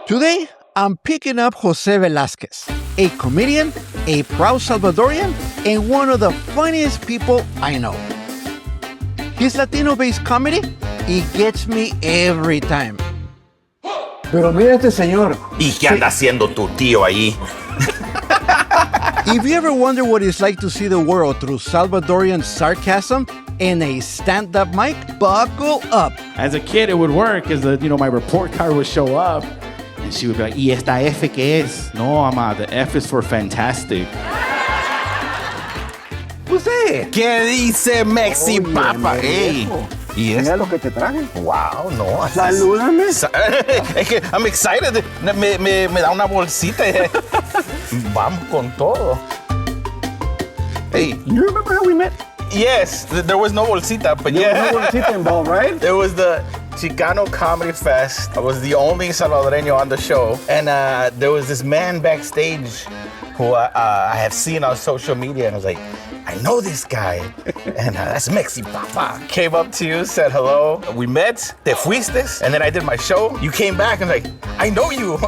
Today, I'm picking up Jose Velasquez, a comedian, a proud Salvadorian, and one of the funniest people I know. His Latino-based comedy, it gets me every time. Pero mira este señor. ¿Y qué anda haciendo tu tío ahí? If you ever wonder what it's like to see the world through Salvadorian sarcasm and a stand-up mic, buckle up. As a kid, it would work because my report card would show up, and she would be like, "¿Y esta F qué es?" No, ama, the F is for fantastic. José. ¿Qué dice Mexi Papa? Ey. ¿Y Mira lo que te traje. Wow, no. Salúdame. Es que I'm excited. Me da una bolsita. Vamos con todo. Hey. You remember how we met? Yes, there was no bolsita, but There yeah. was no bolsita involved, right? It was the Chicano Comedy Fest. I was the only Salvadoreño on the show. And there was this man backstage who I have seen on social media. And I was like, I know this guy. And that's Mexi Papa. Came up to you, said hello. We met. Te fuiste. And then I did my show. You came back and like, I know you.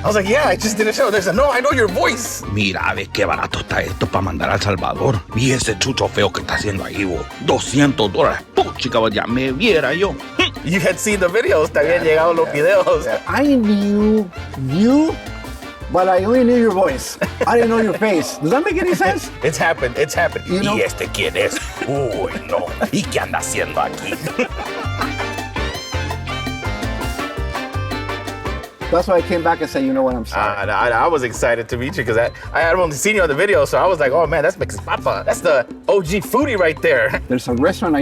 I was like, yeah, I just did a show. They said, no, I know your voice. Mira, ve qué barato está esto para mandar a El Salvador. Y ese chucho feo que está haciendo ahí, bo. $200. Puchica, ya me viera yo. You had seen the videos. Te habían llegado los videos. I knew you, but I only knew your voice. I didn't know your face. Does that make any sense? It's happened. It's happened. You know? ¿Y este quién es? Uy, no. ¿Y qué anda haciendo aquí? That's why I came back and said, you know what, I'm sorry. I was excited to meet you because I had only seen you on the video, so I was like, oh man, that's Mexi Papa. That's the OG foodie right there. There's a restaurant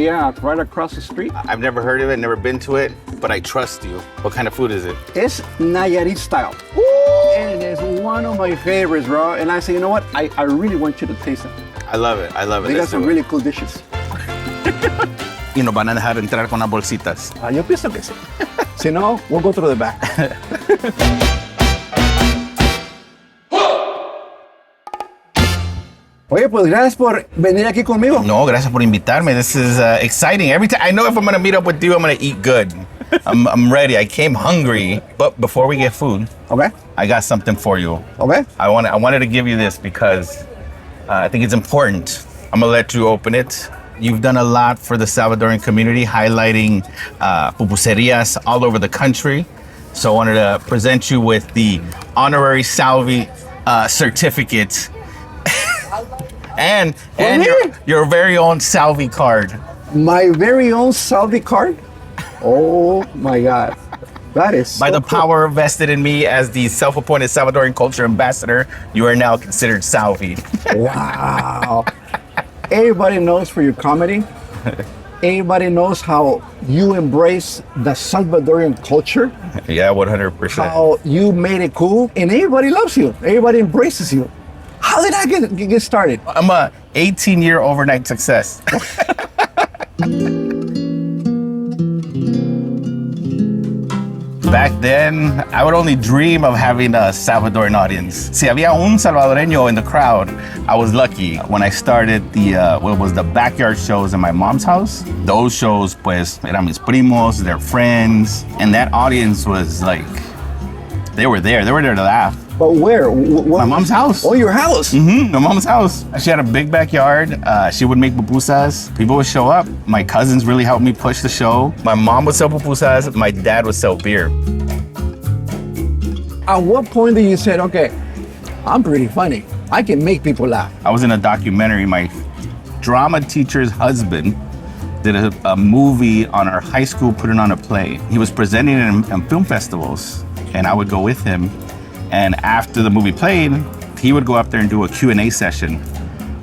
right across the street. I've never heard of it, never been to it, but I trust you. What kind of food is it? It's Nayarit-style. And it's one of my favorites, bro. And I say, you know what, I really want you to taste it. I love it. I love it. They got Let's some do it. really cool dishes. Y nos van a dejar entrar con unas bolsitas. Yo pienso que sí. Si no, we'll go through the back. Oye, pues gracias por venir aquí conmigo. No, gracias por invitarme. This is exciting. Every time I know if I'm gonna meet up with you, I'm gonna eat good. I'm ready. I came hungry. But before we get food, Okay. I got something for you. Okay. I wanted to give you this because I think it's important. I'm gonna let you open it. You've done a lot for the Salvadoran community, highlighting pupuserias all over the country. So I wanted to present you with the Honorary Salvi certificate and your very own Salvi card. My very own Salvi card? Oh my God. That is By so the cool. power vested in me as the self-appointed Salvadoran culture ambassador, you are now considered Salvi. Wow. Everybody knows for your comedy. Everybody knows how you embrace the Salvadorian culture, Yeah, 100%. how you made it cool, and everybody loves you. Everybody embraces you. How did I get started? I'm a 18-year overnight success. Back then, I would only dream of having a Salvadoran audience. Si había un salvadoreño in the crowd, I was lucky. When I started the backyard shows in my mom's house, those shows, pues, eran mis primos, their friends, and that audience was like, they were there to laugh. But where? My mom's house. Oh, your house. My mom's house. She had a big backyard. She would make pupusas. People would show up. My cousins really helped me push the show. My mom would sell pupusas. My dad would sell beer. At what point did you say, okay, I'm pretty funny. I can make people laugh? I was in a documentary. My drama teacher's husband did a movie on our high school, putting on a play. He was presenting it in film festivals, and I would go with him. And after the movie played, he would go up there and do a Q&A session.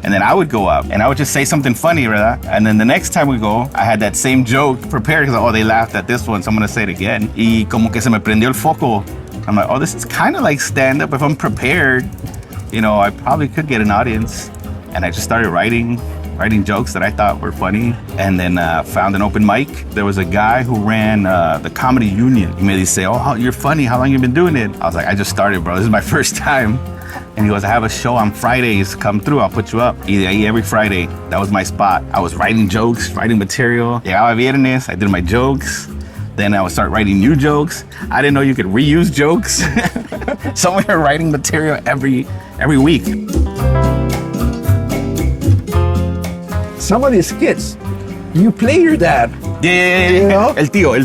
And then I would go up and I would just say something funny, right? And then the next time we go, I had that same joke prepared because, oh, they laughed at this one, so I'm gonna say it again. Y como que se me prendió el foco. I'm like, oh, this is kind of like stand-up. If I'm prepared, I probably could get an audience. And I just started writing jokes that I thought were funny, and then found an open mic. There was a guy who ran the comedy union. He made me say, oh, you're funny, how long you been doing it? I was like, I just started, bro, this is my first time. And he goes, I have a show on Fridays, come through, I'll put you up. Y de ahí every Friday, that was my spot. I was writing jokes, writing material. Llegaba viernes, I did my jokes. Then I would start writing new jokes. I didn't know you could reuse jokes. So we were writing material every week. Some of these skits, you play your dad. Yeah. You know? El tío.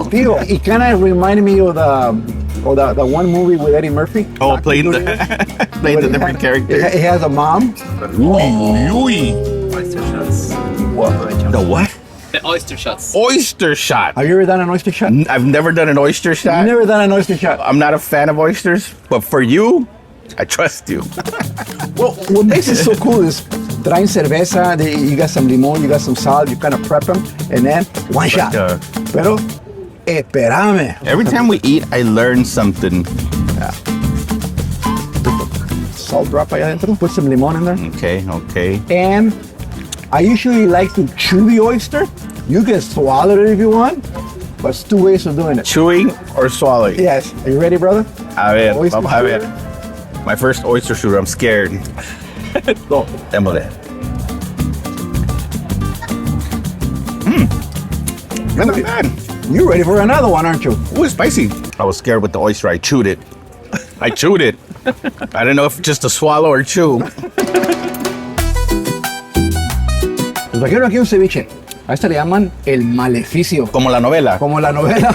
Tío, it kind of reminded me of the one movie with Eddie Murphy. Oh, playing the different characters. It has a mom. Oyster Shots. The what? The Oyster Shots. Oyster shot. Have you ever done an oyster shot? I've never done an oyster shot. You've never done an oyster shot. I'm not a fan of oysters, but for you, I trust you. Well, what makes it so cool is traen cerveza, you got some limon, you got some salt, you kind of prep them, and then one shot. Pero, espérame. Every time we eat, I learn something. Salt drop ahí adentro, put some limon in there. Okay. And I usually like to chew the oyster. You can swallow it if you want, but it's two ways of doing it. Chewing or swallowing? Yes. Are you ready, brother? A ver, Oyster vamos a ver. shooter? My first oyster shooter, I'm scared. Go. Démosle. Not bad. You're ready for another one, aren't you? Ooh, it's spicy. I was scared with the oyster. I chewed it. I didn't know if just to swallow or chew. Pues vaquero, aquí un ceviche. A este le llaman el maleficio, Como la novela. como la novela.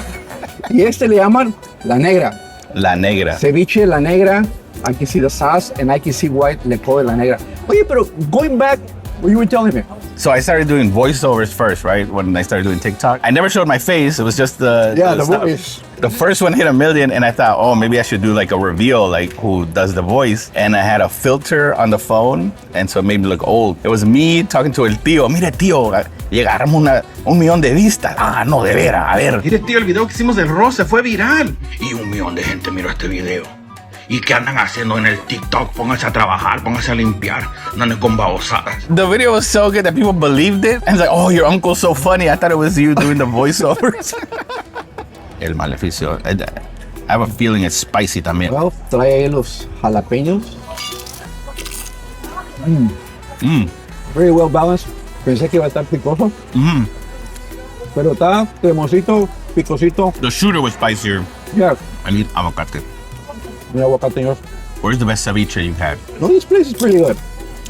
Y este le llaman la negra. La Negra. Ceviche La Negra. I can see the sauce, and I can see why le call it La Negra. Oye, pero going back, what you were telling me. So I started doing voiceovers first, right? When I started doing TikTok. I never showed my face. It was just the The stuff. voice. The first one hit 1 million, and I thought, oh, maybe I should do like a reveal, like who does the voice. And I had a filter on the phone, and so it made me look old. It was me talking to el tío. Mire, tío, llegaremos 1 millón de vistas. Ah, no, de veras, a ver. Mire, tío, el video que hicimos del rosa fue viral. Y 1 millón de gente miró este video. ¿Y qué andan haciendo en el TikTok? Pónganse a trabajar, pónganse a limpiar. No anden con babosadas. The video was so good that people believed it. And it's like, oh, your uncle's so funny. I thought it was you doing the voiceovers. El Maleficio. I have a feeling it's spicy también. Well, trae ahí los jalapeños. Very well balanced. Pensé que iba a estar picoso. Pero está cremosito, picosito. The shooter was spicier. Yeah. I need avocado. Mira, aguacateños. Where's the best ceviche you've had? No, this place is pretty good.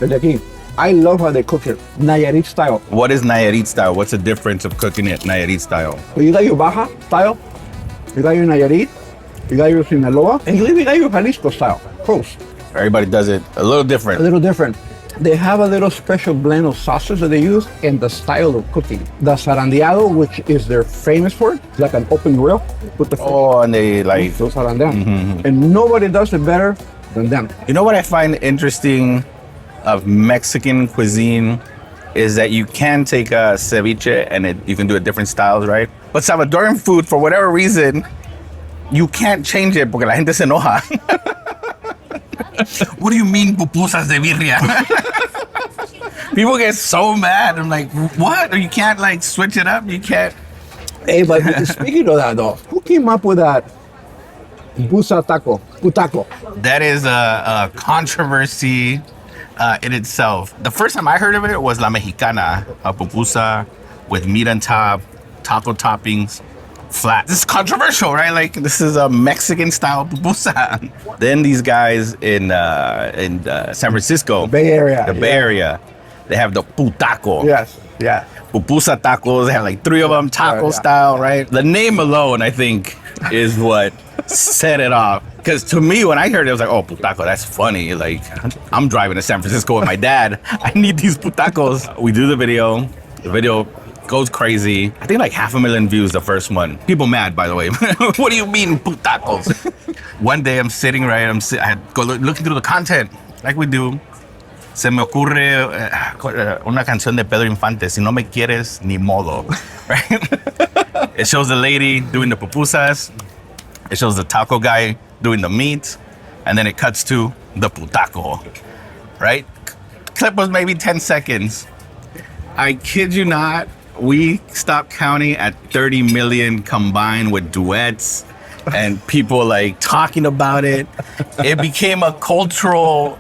El de aquí. I love how they cook it. Nayarit-style. What is Nayarit-style? What's the difference of cooking it Nayarit-style? So you got your Baja style, you got your Nayarit, you got your Sinaloa, and you even got your Jalisco style. Close. Everybody does it a little A different. little different. They have a little special blend of sauces that they use and the style of cooking. The Zarandeado, which is they're famous for, it's like an open grill. Put the Oh, and they like... so zarandean. And nobody does it better than them. You know what I find interesting of Mexican cuisine is that you can take a ceviche and you can do it different styles, right? But Salvadoran food, for whatever reason, you can't change it porque la gente se enoja. What do you mean pupusas de birria? People get so mad. I'm like, what? You can't like switch it up? You can't. Hey, but speaking of that though, who came up with that pupusa taco? Putaco. That is a controversy in itself. The first time I heard of it was La Mexicana, a pupusa with meat on top, taco toppings, flat. This is controversial, right? Like this is a Mexican style pupusa. Then these guys in San Francisco, Bay Area. the Bay Area, they have the putaco. Yes, yeah. Pupusa tacos. They have like 3 of them, taco yeah. style, right? The name alone, I think, is what set it off. Because to me, when I heard it, I was like, oh, putaco, that's funny. Like, I'm driving to San Francisco with my dad. I need these putacos. We do the video. The video goes crazy. I think like 500,000 views the first one. People mad, by the way. What do you mean putacos? One day I'm sitting, right? I go looking through the content like we do. Se me ocurre una canción de Pedro Infante, Si no me quieres, ni modo. Right? It shows the lady doing the pupusas. It shows the taco guy doing the meat. And then it cuts to the putaco. Right? Clip was maybe 10 seconds. I kid you not, we stopped counting at 30 million combined with duets and people like talking about it. It became a cultural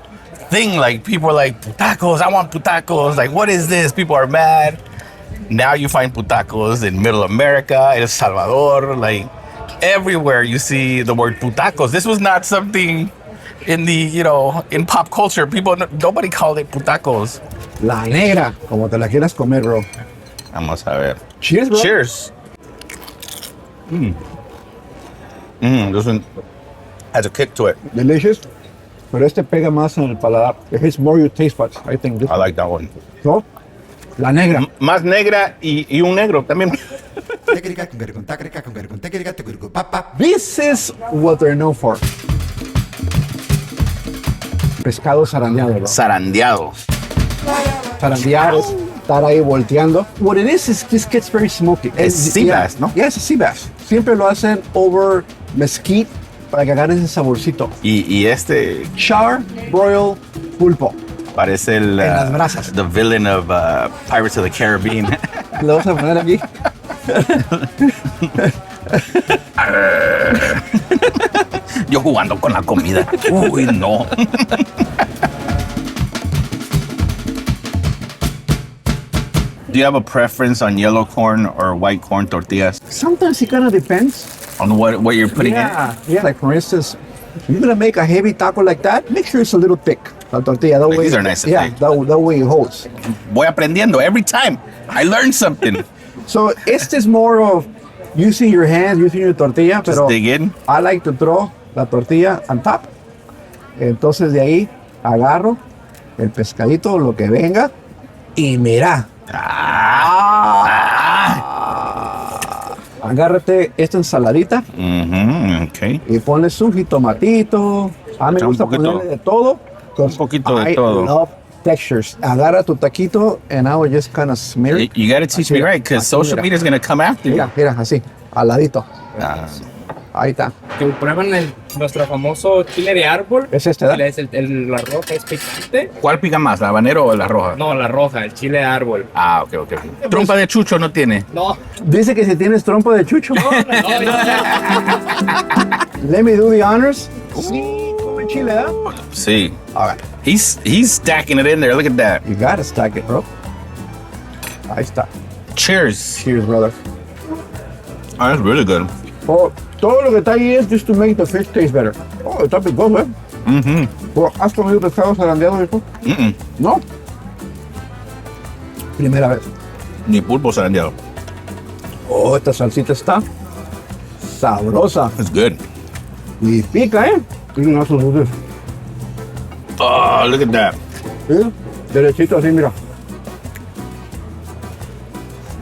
thing. Like people were like, putacos, I want putacos. Like, what is this? People are mad. Now you find putacos in Middle America, El Salvador, like everywhere you see the word putacos. This was not something in the, in pop culture. Nobody called it putacos. La Negra, como te la quieras comer, bro. Vamos a ver. Cheers, bro. Cheers. This one has a kick to it. Delicious. Pero este pega más en el paladar. It hits more your taste buds, I think. I like that one. So, La Negra. Más negra y un negro también. This is what they're known for. Pescado zarandeado, bro. Zarandeado. Zarandear es estar ahí volteando. What it is this gets very smoky. Es sea bass, ¿no? Yeah, it's a sea bass. Siempre lo hacen over mesquite para que agarren ese saborcito. Y este Charbroiled Pulpo. parece el las brasas. the villain of Pirates of the Caribbean. Lo vamos a poner aquí. Yo jugando con la comida. Uy, no. Do you have a preference on yellow corn or white corn tortillas? Sometimes it kind of depends. On what you're putting in? Yeah, like for instance, if you're gonna make a heavy taco like that, make sure it's a little thick. La tortilla, that Like way. these are nice and yeah, thick. that way it holds. Voy aprendiendo every time. I learn something. So este is more of using your hands, using your tortilla, Just pero dig in. I like to throw la tortilla on top. Entonces de ahí agarro el pescadito, lo que venga, y mira. Agárrate esta ensaladita Okay. y ponle su jitomatito. A mí me Un gusta poquito. ponerle de todo. Un poquito de I todo. love textures. Agarra tu taquito and I will just kind of smear it. You got to teach me right, because Así, social mira. media is going to come after you. Mira, mira, así, al ladito. Ah, Ahí está. Que prueban nuestro famoso chile de árbol. Es este, ¿verdad? La roja es picante. ¿Cuál pica más, la habanero o la roja? No, la roja, el chile de árbol. Ah, ok. Trompa de chucho no tiene. No, Dice que si tienes trompo de chucho. no. Let me do the honors. Sí, come chile, ¿eh? Sí. All right. He's stacking it in there. Look at that. You gotta stack it, bro. Ahí está. Cheers. Cheers, brother. Oh, that's really good. Oh, todo lo que está ahí es just to make the fish taste better. Oh, está picoso, ¿eh? Oh, ¿has comido pescado zarandeado, viejo? No. Primera vez. Ni pulpo zarandeado. Oh, esta salsita está sabrosa. It's good. Y pica, ¿eh? No, sus luces. Oh, look at that. ¿Sí? Derechito así, mira.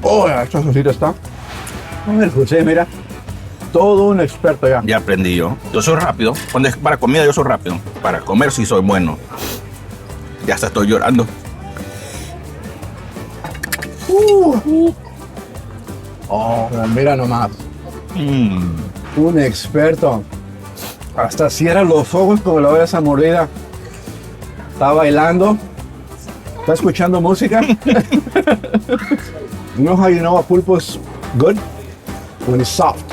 Oh, esta salsita está. A ver, José, mira. Todo un experto ya. Ya aprendí yo. Yo soy rápido. Cuando es para comida, yo soy rápido. Para comer, sí soy bueno. Ya hasta estoy llorando. Oh, mira nomás. Un experto. Hasta cierra los ojos como lo ve esa mordida. Está bailando. Está escuchando música. You know how you know a pulpo is good? When it's soft.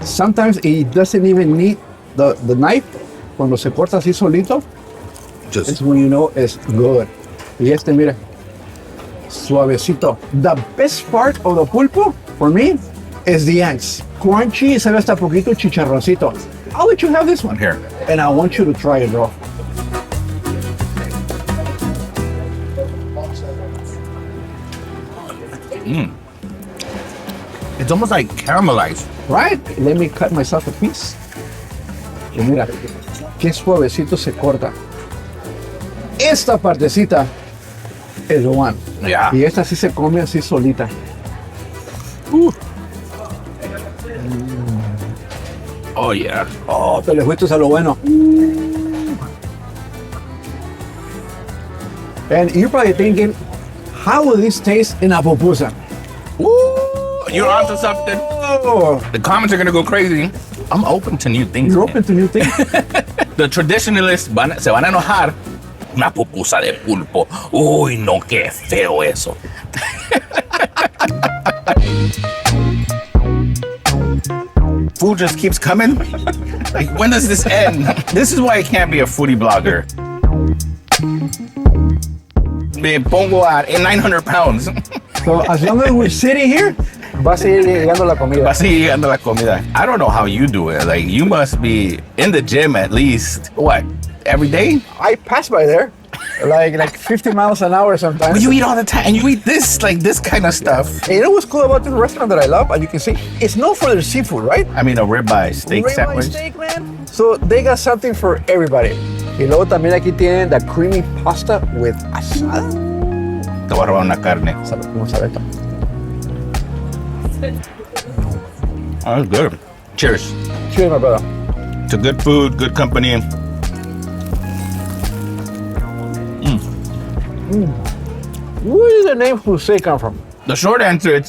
Sometimes it doesn't even need the knife. Cuando se corta así solito, it's when you know it's good. Y este, mira, suavecito. The best part of the pulpo, for me, is the ends. Crunchy, y sabe hasta poquito chicharroncito. I'll let you have this one Here. and I want you to try it, bro. It's almost like caramelized. Right? Let me cut myself a piece. Y mira, qué suavecito se corta. Esta partecita es the one. Yeah. Y esta sí se come así solita. Oh, yeah. Oh, te le fuiste a lo bueno. And you're probably thinking, how will this taste in a pupusa? You're onto something. Oh, The comments are going to go crazy. I'm open to new things. you're man. open to new things. The traditionalists se van a enojar. Una pupusa de pulpo. Uy, no, qué feo eso. Food just keeps coming. Like, when does this end? This is why I can't be a foodie blogger. Me pongo a 900 pounds. So as long as we're sitting here, va a seguir llegando la comida. Va a seguir llegando la comida. I don't know how you do it. Like, you must be in the gym at least, what, every day? I pass by there, like 50 miles an hour sometimes. But you eat all the time, and you eat this, like this kind of stuff. And you know what's cool about this restaurant that I love? And you can see, it's known for their seafood, right? I mean, a ribeye steak Ribeye sandwich. steak, man. So they got something for everybody. Y luego también aquí tienen the creamy pasta with asada. Te voy a robar una carne. ¿Cómo sabe esto? Oh, that's good. Cheers. Cheers, my brother. To good food, good company. Where did the name Hoozay come from? The short answer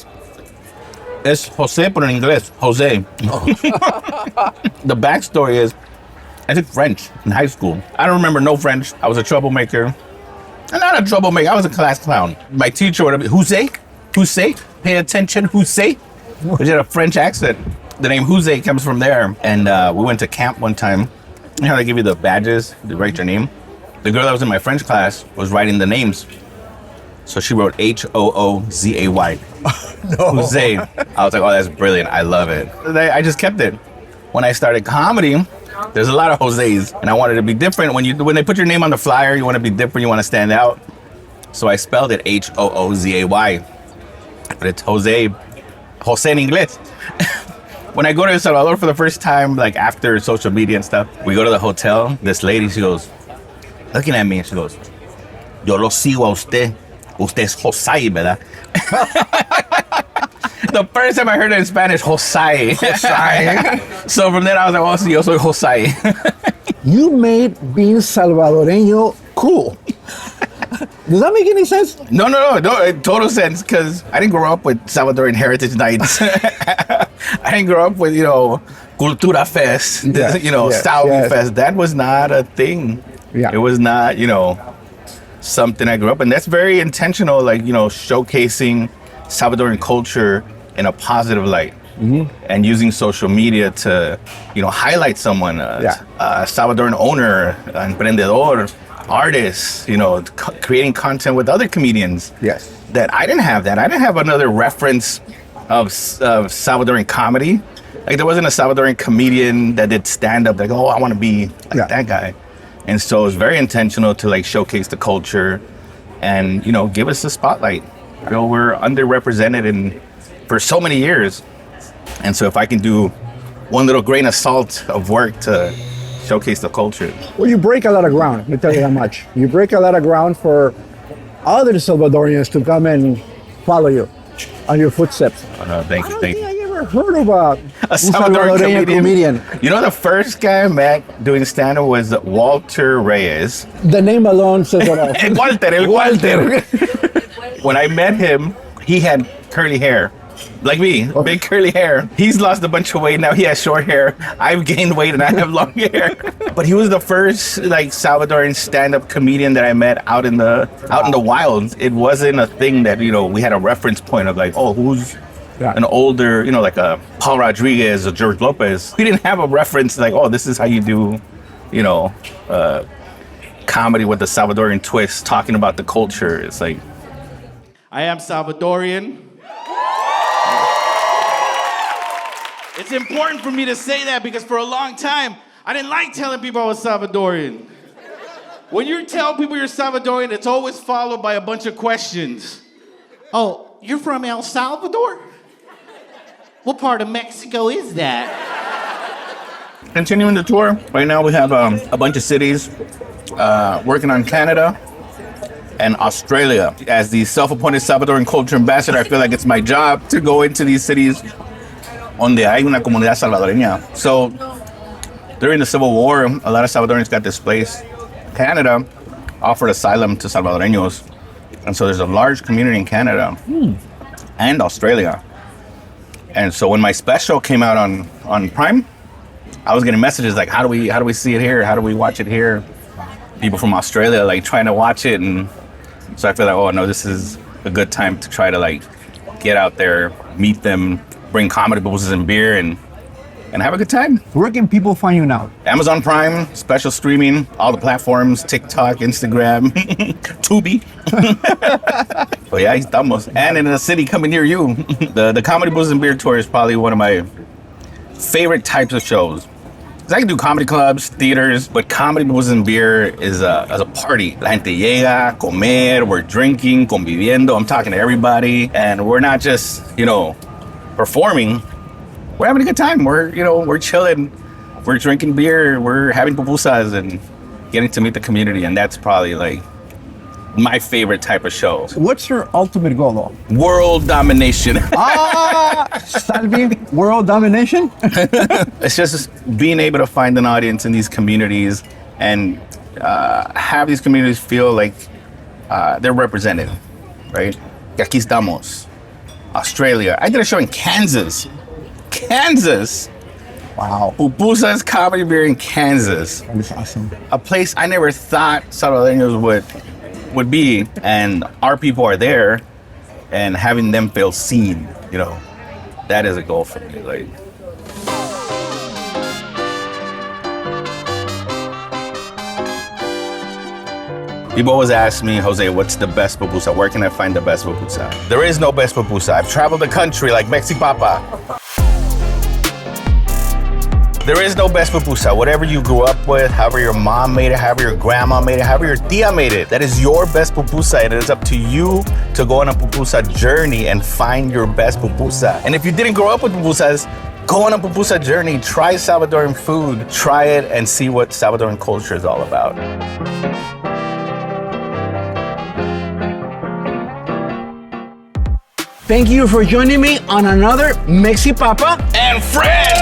is Jose, but in English, Jose. The backstory is I took French in high school. I don't remember no French. I was a troublemaker. And not a troublemaker, I was a class clown. My teacher would be, Hoozay? Hoozay? Pay attention, Hoozay? Which had a French accent. The name Hoozay comes from there. And we went to camp one time. You know how they give you the badges, they write your name? The girl that was in my French class was writing the names. So she wrote Hoozay. Hoozay. I was like, oh, that's brilliant. I love it. I just kept it. When I started comedy, there's a lot of Jose's, and I wanted to be different. When they put your name on the flyer, you want to be different. You want to stand out. So I spelled it Hoozay, but it's Jose in English. When I go to El Salvador for the first time, like after social media and stuff, we go to the hotel. This lady, she goes, looking at me, and she goes, "Yo lo sigo a usted. Usted es Hoozay, ¿verdad?" The first time I heard it in Spanish, Hoozay. So from then I was like, oh, sí, yo soy Hoozay. You made being Salvadoreño cool. Does that make any sense? No, it total sense, because I didn't grow up with Salvadoran Heritage Nights. I didn't grow up with, Cultura Fest, Salvi Fest. That was not a thing. Yeah. It was not, something I grew up in. That's very intentional, like, showcasing Salvadoran culture in a positive light. Mm-hmm. And using social media to, highlight someone, a Salvadoran owner, emprendedor, artist, creating content with other comedians. Yes. That I didn't have that. I didn't have another reference of Salvadoran comedy. Like, there wasn't a Salvadoran comedian that did stand-up, like, oh, I want to be like that guy. And so it was very intentional to, like, showcase the culture and, give us the spotlight. We're underrepresented for so many years. And so if I can do one little grain of salt of work to showcase the culture. Well, you break a lot of ground, let me tell you that much. You break a lot of ground for other Salvadorians to come and follow you on your footsteps. Thank you. I ever heard of a Salvadoran comedian. The first guy I met doing stand-up was Walter Reyes. The name alone says it all. Walter. When I met him, he had curly hair. Like me, big curly hair. He's lost a bunch of weight, now he has short hair. I've gained weight and I have long hair. But he was the first Salvadoran stand-up comedian that I met out in the wild. It wasn't a thing that, we had a reference point of like, oh, who's an older, like a Paul Rodriguez or George Lopez. We didn't have a reference like, oh, this is how you do, comedy with the Salvadorian twist, talking about the culture. It's like, I am Salvadorian. It's important for me to say that because for a long time, I didn't like telling people I was Salvadorian. When you tell people you're Salvadorian, it's always followed by a bunch of questions. Oh, you're from El Salvador? What part of Mexico is that? Continuing the tour, right now we have a bunch of cities working on Canada and Australia. As the self-appointed Salvadoran culture ambassador, I feel like it's my job to go into these cities donde hay una comunidad salvadoreña. So during the Civil War, a lot of Salvadorans got displaced. Canada offered asylum to Salvadoreños. And so there's a large community in Canada and Australia. And so when my special came out on Prime, I was getting messages like, how do we see it here? How do we watch it here? People from Australia like trying to watch it. And so I feel like, oh no, this is a good time to try to like get out there, meet them, bring comedy booths and beer and and have a good time. Where can people find you now? Amazon Prime, special streaming, all the platforms, TikTok, Instagram, Tubi. But yeah, estamos. And in a city coming near you. The Comedy Booze and Beer Tour is probably one of my favorite types of shows. Because I can do comedy clubs, theaters, but Comedy Booze and Beer is a party. La gente llega, comer, we're drinking, conviviendo. I'm talking to everybody. And we're not just, performing. We're having a good time. We're chilling. We're drinking beer. We're having pupusas and getting to meet the community. And that's probably like my favorite type of show. What's your ultimate goal, though? World domination. Salvi, world domination? It's just being able to find an audience in these communities and have these communities feel like they're represented, right? Y aquí estamos. Australia. I did a show in Kansas. Wow. Pupusa's Comedy Beer in Kansas. That is awesome. A place I never thought Salvadoreños would be, and our people are there, and having them feel seen, that is a goal for me. Like, people always ask me, Jose, what's the best pupusa? Where can I find the best pupusa? There is no best pupusa. I've traveled the country like Mexi Papa. There is no best pupusa. Whatever you grew up with, however your mom made it, however your grandma made it, however your tia made it, that is your best pupusa, and it is up to you to go on a pupusa journey and find your best pupusa. And if you didn't grow up with pupusas, go on a pupusa journey, try Salvadoran food, try it and see what Salvadoran culture is all about. Thank you for joining me on another Mexi Papa And friends!